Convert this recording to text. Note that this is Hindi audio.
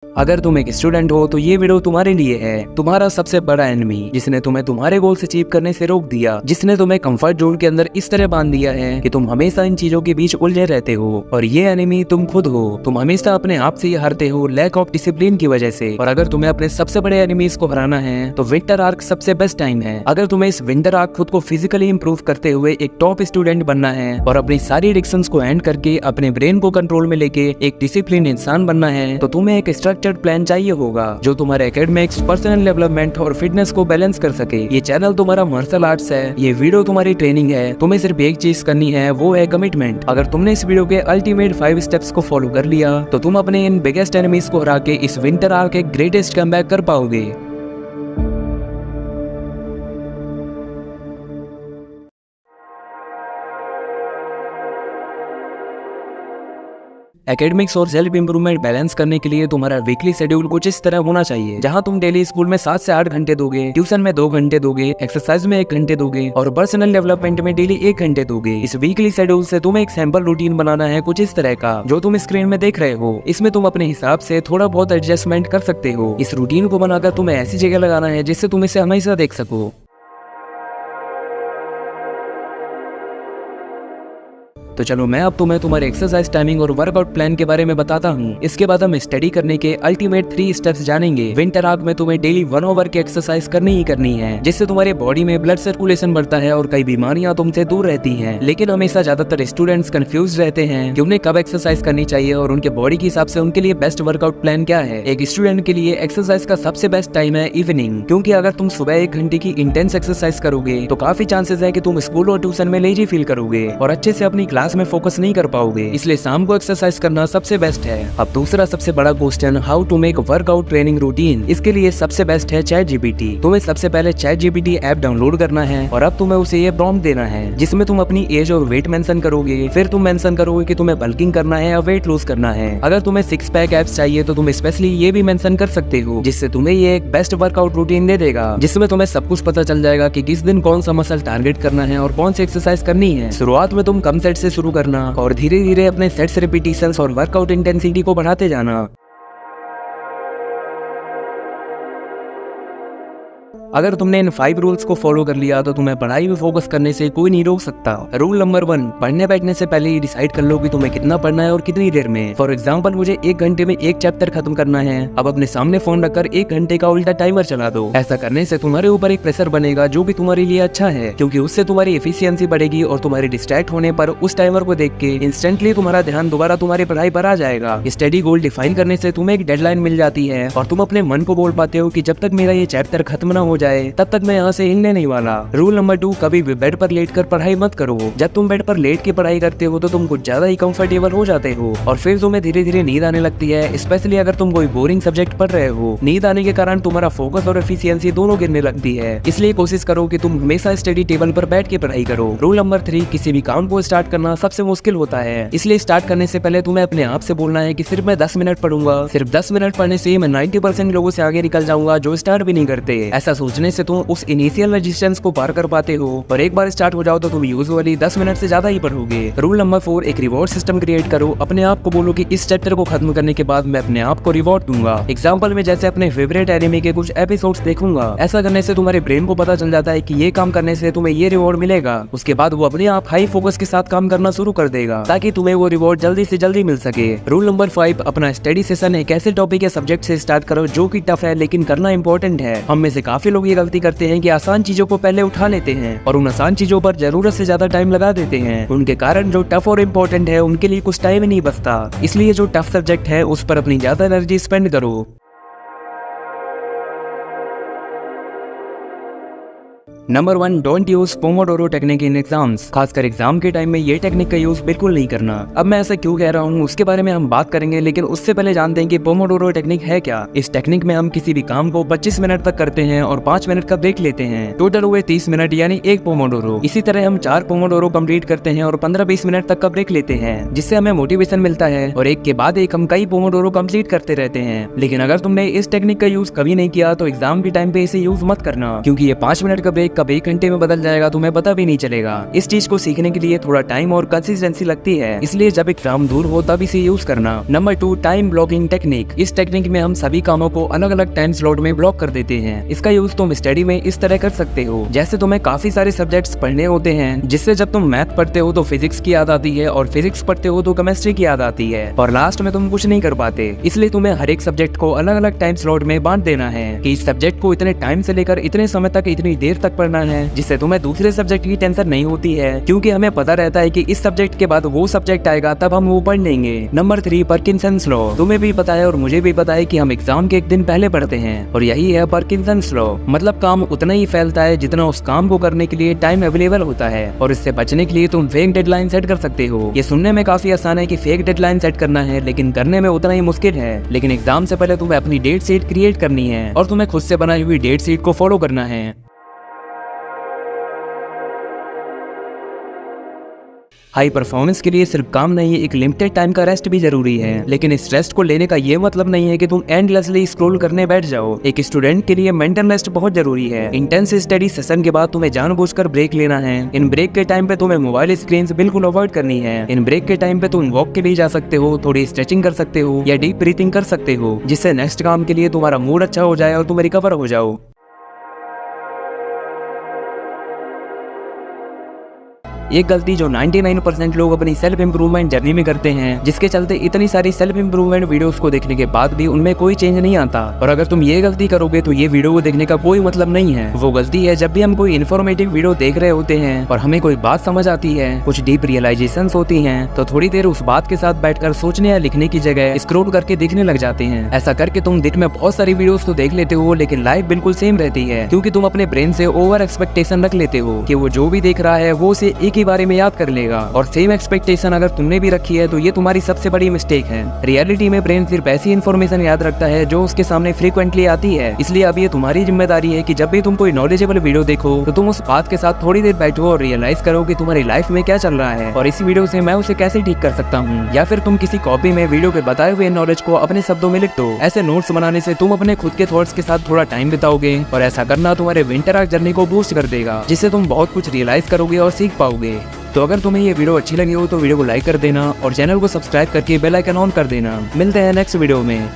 अगर तुम एक स्टूडेंट हो तो ये वीडियो तुम्हारे लिए है। तुम्हारा सबसे बड़ा एनिमी जिसने तुम्हें तुम्हारे गोल्स अचीव करने से रोक दिया, जिसने तुम्हें कंफर्ट जोन के अंदर इस तरह बांध दिया है कि तुम हमेशा इन चीजों के बीच उलझे रहते हो। और ये एनिमी तुम खुद हो। तुम हमेशा अपने आप से हारते हो लैक ऑफ डिसिप्लिन की वजह से। और अगर तुम्हें अपने सबसे बड़े एनिमीज को हराना है तो विंटर आर्क सबसे बेस्ट टाइम है। अगर तुम्हें इस विंटर आर्क खुद को फिजिकली इंप्रूव करते हुए एक टॉप स्टूडेंट बनना है और अपनी सारी एडिक्शंस को एंड करके अपने ब्रेन को कंट्रोल में लेके एक डिसिप्लिन इंसान बनना है, तो तुम्हें एक स्ट्रक्चर्ड प्लान चाहिए होगा जो तुम्हारे एकेडमिक्स, पर्सनल डेवलपमेंट और फिटनेस को बैलेंस कर सके। ये चैनल तुम्हारा मार्शल आर्ट्स है, ये वीडियो तुम्हारी ट्रेनिंग है। तुम्हें सिर्फ एक चीज करनी है, वो है कमिटमेंट। अगर तुमने इस वीडियो के अल्टीमेट 5 स्टेप्स को फॉलो कर लिया तो तुम अपने इन बिगेस्ट एनिमीज को हरा के इस विंटर आर्क के ग्रेटेस्ट कमबैक कर पाओगे। एकेडमिक्स और सेल्फ इंप्रूवमेंट बैलेंस करने के लिए तुम्हारा वीकली शेड्यूल कुछ इस तरह होना चाहिए, जहां तुम डेली स्कूल में 7 से 8 घंटे दोगे, ट्यूशन में 2 घंटे दोगे, एक्सरसाइज में 1 घंटे दोगे और पर्सनल डेवलपमेंट में डेली 1 घंटे दोगे। इस वीकली शेड्यूल से तुम्हें एक सैंपल रूटीन बनाना है कुछ इस तरह का जो तुम स्क्रीन में देख रहे हो। इसमें तुम अपने हिसाब से थोड़ा बहुत एडजस्टमेंट कर सकते हो। इस रूटीन को बनाकर तुम्हें ऐसी जगह लगाना है जिससे तुम इसे हमेशा देख सको। तो चलो मैं अब तुम्हें तुम्हारे एक्सरसाइज टाइमिंग और वर्कआउट प्लान के बारे में बताता हूँ। इसके बाद हम स्टडी करने के अल्टीमेट 3 स्टेप्स जानेंगे। विंटर आर्क में तुम्हें डेली 1 आवर की एक्सरसाइज करनी ही करनी है, जिससे तुम्हारे बॉडी में ब्लड सर्कुलेशन बढ़ता है और कई बीमारियां तुमसे दूर रहती हैं। लेकिन हमेशा ज्यादातर स्टूडेंट्स कंफ्यूज रहते हैं कि उन्हें कब एक्सरसाइज करनी चाहिए और उनके बॉडी के हिसाब से उनके लिए बेस्ट वर्कआउट प्लान क्या है। एक स्टूडेंट के लिए एक्सरसाइज का सबसे बेस्ट टाइम है इवनिंग, क्योंकि अगर तुम सुबह 1 घंटे की इंटेंस एक्सरसाइज करोगे तो काफी चांसेस है कि तुम स्कूल और ट्यूशन में लेजी फील करोगे और अच्छे से अपनी क्लास में फोकस नहीं कर पाओगे। इसलिए शाम को एक्सरसाइज करना सबसे बेस्ट है। अब दूसरा सबसे बड़ा question, how to make workout training routine. इसके लिए सबसे बेस्ट है चैट जीपीटी। तुम्हें सबसे पहले चैट जीपीटी ऐप डाउनलोड करना है और अब तुम्हें उसे ये प्रॉम्प्ट देना है जिसमें तुम अपनी एज और वेट मेंशन करोगे। फिर तुम मेंशन करोगे कि तुम्हें बल्किंग करना है या वेट लूज करना है। अगर तुम्हें 6 पैक एप्स चाहिए तो तुम स्पेशली ये भी मेंशन कर सकते हो, जिससे तुम्हें ये एक बेस्ट वर्कआउट रूटीन दे देगा, जिसमें तुम्हें सब कुछ पता चल जाएगा कि किस दिन कौन सा मसल टारगेट करना है और कौन सी एक्सरसाइज करनी है। शुरुआत में तुम कम सेट से शुरू करना और धीरे धीरे अपने सेट्स, रिपीटिशंस और वर्कआउट इंटेंसिटी को बढ़ाते जाना। अगर तुमने इन 5 रूल्स को फॉलो कर लिया तो तुम्हें पढ़ाई में फोकस करने से कोई नहीं रोक सकता। रूल नंबर 1, पढ़ने बैठने से पहले ही डिसाइड कर लो कि तुम्हें कितना पढ़ना है और कितनी देर में। फॉर एग्जांपल, मुझे 1 घंटे में 1 चैप्टर खत्म करना है। अब अपने सामने फोन रखकर 1 घंटे का उल्टा टाइमर चला दो। ऐसा करने से तुम्हारे ऊपर एक प्रेशर बनेगा जो कि तुम्हारे लिए अच्छा है, क्योंकि उससे तुम्हारी एफिशिएंसी बढ़ेगी और तुम्हारे डिस्ट्रैक्ट होने पर उस टाइमर को देख के इंस्टेंटली तुम्हारा ध्यान दोबारा तुम्हारी पढ़ाई पर आ जाएगा। स्टडी गोल डिफाइन करने से तुम्हें एक डेडलाइन मिल जाती है और तुम अपने मन को बोल पाते हो कि जब तक मेरा ये चैप्टर खत्म ना हो जाए तब तक मैं यहाँ से हिलने नहीं वाला। रूल नंबर 2, कभी भी बेड पर लेट कर पढ़ाई मत करो। जब तुम बेड पर लेट के पढ़ाई करते हो तो तुम कुछ ज्यादा ही कंफर्टेबल हो जाते हो और फिर तुम्हें धीरे धीरे नींद आने लगती है। स्पेशली अगर तुम कोई बोरिंग सब्जेक्ट पढ़ रहे हो, नींद आने के कारण तुम्हारा फोकस और एफिशिएंसी दोनों गिरने लगती है। इसलिए कोशिश करो कि तुम हमेशा स्टडी टेबल पर बैठ के पढ़ाई करो। रूल नंबर 3, किसी भी काम को स्टार्ट करना सबसे मुश्किल होता है, इसलिए स्टार्ट करने से पहले तुम्हें अपने आप से बोलना है कि सिर्फ मैं 10 मिनट पढ़ूंगा। सिर्फ 10 मिनट पढ़ने से मैं 90% लोगों से आगे निकल जाऊंगा जो स्टार्ट भी नहीं करते। ऐसा सोचने से तुम उस इनिशियल रेजिस्टेंस को पार कर पाते हो और एक बार स्टार्ट हो जाओ तो तुम यूजुअली 10 मिनट से ज्यादा ही पढ़ोगे। रूल नंबर 4, एक रिवॉर्ड सिस्टम क्रिएट करो। अपने आप को बोलो कि इस चैप्टर को खत्म करने के बाद मैं अपने आप को रिवॉर्ड दूंगा। एग्जांपल में जैसे अपने फेवरेट एनिमे के कुछ एपिसोड्स देखूंगा। ऐसा करने से तुम्हारे ब्रेन को पता चल जाता है कि ये काम करने से तुम्हें ये रिवॉर्ड मिलेगा। उसके बाद वो अपने आप हाई फोकस के साथ काम करना शुरू कर देगा ताकि तुम्हें वो रिवॉर्ड जल्दी से जल्दी मिल सके। रूल नंबर 5, अपना स्टडी सेशन एक ऐसे टॉपिक या सब्जेक्ट से स्टार्ट करो जो कि टफ है लेकिन करना इंपॉर्टेंट है। हम में से काफी लोग ये गलती करते हैं कि आसान चीजों को पहले उठा लेते हैं और उन आसान चीजों पर जरूरत से ज्यादा टाइम लगा देते हैं। उनके कारण जो टफ और इम्पोर्टेंट है उनके लिए कुछ टाइम नहीं बचता। इसलिए जो टफ सब्जेक्ट है उस पर अपनी ज्यादा एनर्जी स्पेंड करो। Number 1, don't use Pomodoro technique in exams. खासकर एग्जाम के टाइम में ये टेक्निक का यूज बिल्कुल नहीं करना। अब मैं ऐसा क्यों कह रहा हूँ उसके बारे में हम बात करेंगे, लेकिन उससे पहले जानते हैं कि पोमोडोरो टेक्निक है क्या। इस टेक्निक में हम किसी भी काम को 25 मिनट तक करते हैं और 5 मिनट का ब्रेक लेते हैं। टोटल हुए 30 मिनट यानी 1 पोमोडोरो। इसी तरह हम 4 पोमोडोरो कंप्लीट करते हैं और 15-20 मिनट तक का ब्रेक लेते हैं, जिससे हमें मोटिवेशन मिलता है और एक के बाद एक हम कई पोमोडोरो कंप्लीट करते रहते हैं। लेकिन अगर तुमने इस टेक्निक का यूज कभी नहीं किया तो एग्जाम के टाइम पे इसे यूज मत करना, क्योंकि ये 5 मिनट का ब्रेक कब 1 घंटे में बदल जाएगा तुम्हें पता भी नहीं चलेगा। इस चीज को सीखने के लिए थोड़ा टाइम और कंसिस्टेंसी लगती है, इसलिए जब एग्जाम दूर हो तब इसे यूज करना। Number 2, time blocking technique. इस टेक्निक में हम सभी कामों को अलग अलग टाइम स्लॉट में ब्लॉक कर देते हैं। इसका यूज तुम स्टडी में इस तरह कर सकते हो, जैसे तुम्हें काफी सारे सब्जेक्ट्स पढ़ने होते हैं, जिससे जब तुम मैथ पढ़ते हो तो फिजिक्स की याद आती है और फिजिक्स पढ़ते हो तो केमिस्ट्री की याद आती है और लास्ट में तुम कुछ नहीं कर पाते। इसलिए तुम्हें हर एक सब्जेक्ट को अलग अलग टाइम स्लॉट में बांट देना है कि इस सब्जेक्ट को इतने टाइम से लेकर इतने समय तक इतनी देर तक पढ़ना है, जिससे तुम्हें दूसरे सब्जेक्ट की टेंशन नहीं होती है, क्योंकि हमें पता रहता है कि इस सब्जेक्ट के बाद वो सब्जेक्ट आएगा तब हम वो पढ़ लेंगे। Number 3, Parkinson's law. तुम्हें भी पता है और मुझे भी पता है कि हम एग्जाम के एक दिन पहले पढ़ते हैं, और यही है पार्किंसंस लॉ। मतलब काम उतना ही फैलता है जितना उस काम को करने के लिए टाइम अवेलेबल होता है, और इससे बचने के लिए तुम फेक डेडलाइन सेट कर सकते हो। ये सुनने में काफी आसान है कि फेक डेडलाइन सेट करना है, लेकिन करने में उतना ही मुश्किल है। लेकिन एग्जाम से पहले तुम्हें अपनी डेट शीट क्रिएट करनी है और तुम्हें खुद से बनाई हुई डेट शीट को फॉलो करना है। हाई परफॉर्मेंस के लिए सिर्फ काम नहीं, एक लिमिटेड टाइम का रेस्ट भी जरूरी है, लेकिन इस रेस्ट को लेने का ये मतलब नहीं है कि तुम एंडलेसली स्क्रॉल करने बैठ जाओ। एक स्टूडेंट के लिए मेंटल रेस्ट बहुत जरूरी है। इंटेंस स्टडी सेशन के बाद तुम्हें जानबूझकर ब्रेक लेना है। इन ब्रेक के टाइम पे तुम्हें मोबाइल स्क्रीन बिल्कुल अवॉइड करनी है। इन ब्रेक के टाइम पे तुम वॉक के लिए जा सकते हो, थोड़ी स्ट्रेचिंग कर सकते हो या डीप ब्रीथिंग कर सकते हो, जिससे नेक्स्ट काम के लिए तुम्हारा मूड अच्छा हो जाए और तुम रिकवर हो जाओ। एक गलती जो 99% लोग अपनी सेल्फ इंप्रूवमेंट जर्नी में करते हैं, जिसके चलते इतनी सारी सेल्फ इंप्रूवमेंट वीडियोस को देखने के बाद भी उनमें कोई चेंज नहीं आता। और अगर तुम ये गलती करोगे तो ये वीडियो को देखने का कोई मतलब नहीं है। वो गलती है जब भी हम कोई इन्फॉर्मेटिव वीडियो देख रहे होते हैं और हमें कोई बात समझ आती है, कुछ डीप रियलाइजेशंस होती हैं, तो थोड़ी देर उस बात के साथ बैठकर सोचने या लिखने की जगह स्क्रॉल करके देखने लग जाते हैं। ऐसा करके तुम दिन में बहुत सारी वीडियोस तो देख लेते हो, लेकिन लाइफ बिल्कुल सेम रहती है, क्योंकि तुम अपने ब्रेन से ओवर एक्सपेक्टेशन रख लेते हो कि वो जो भी देख रहा है वो उसे एक ही बारे में याद कर लेगा। और सेम एक्सपेक्टेशन अगर तुमने भी रखी है तो ये तुम्हारी सबसे बड़ी मिस्टेक है। रियलिटी में ब्रेन सिर्फ ऐसी इन्फॉर्मेशन याद रखता है जो उसके सामने फ्रीक्वेंटली आती है। इसलिए अब ये तुम्हारी जिम्मेदारी है कि जब भी तुम कोई नॉलेजेबल वीडियो देखो तो तुम उस बात के साथ थोड़ी देर बैठो और रियलाइज करो कि तुम्हारी लाइफ में क्या चल रहा है और इस वीडियो से मैं उसे कैसे ठीक कर सकता हूँ। या फिर तुम किसी कॉपी में वीडियो के बताए हुए नॉलेज को अपने शब्दों में लिख दो। ऐसे नोट्स बनाने से तुम अपने खुद के थॉट्स के साथ थोड़ा टाइम बिताओगे, और ऐसा करना तुम्हारे विंटर आर्क जर्नी को बूस्ट कर देगा, जिससे तुम बहुत कुछ रियलाइज करोगे और सीख पाओगे। तो अगर तुम्हें ये वीडियो अच्छी लगी हो तो वीडियो को लाइक कर देना और चैनल को सब्सक्राइब करके बेल आइकन ऑन कर देना। मिलते हैं नेक्स्ट वीडियो में।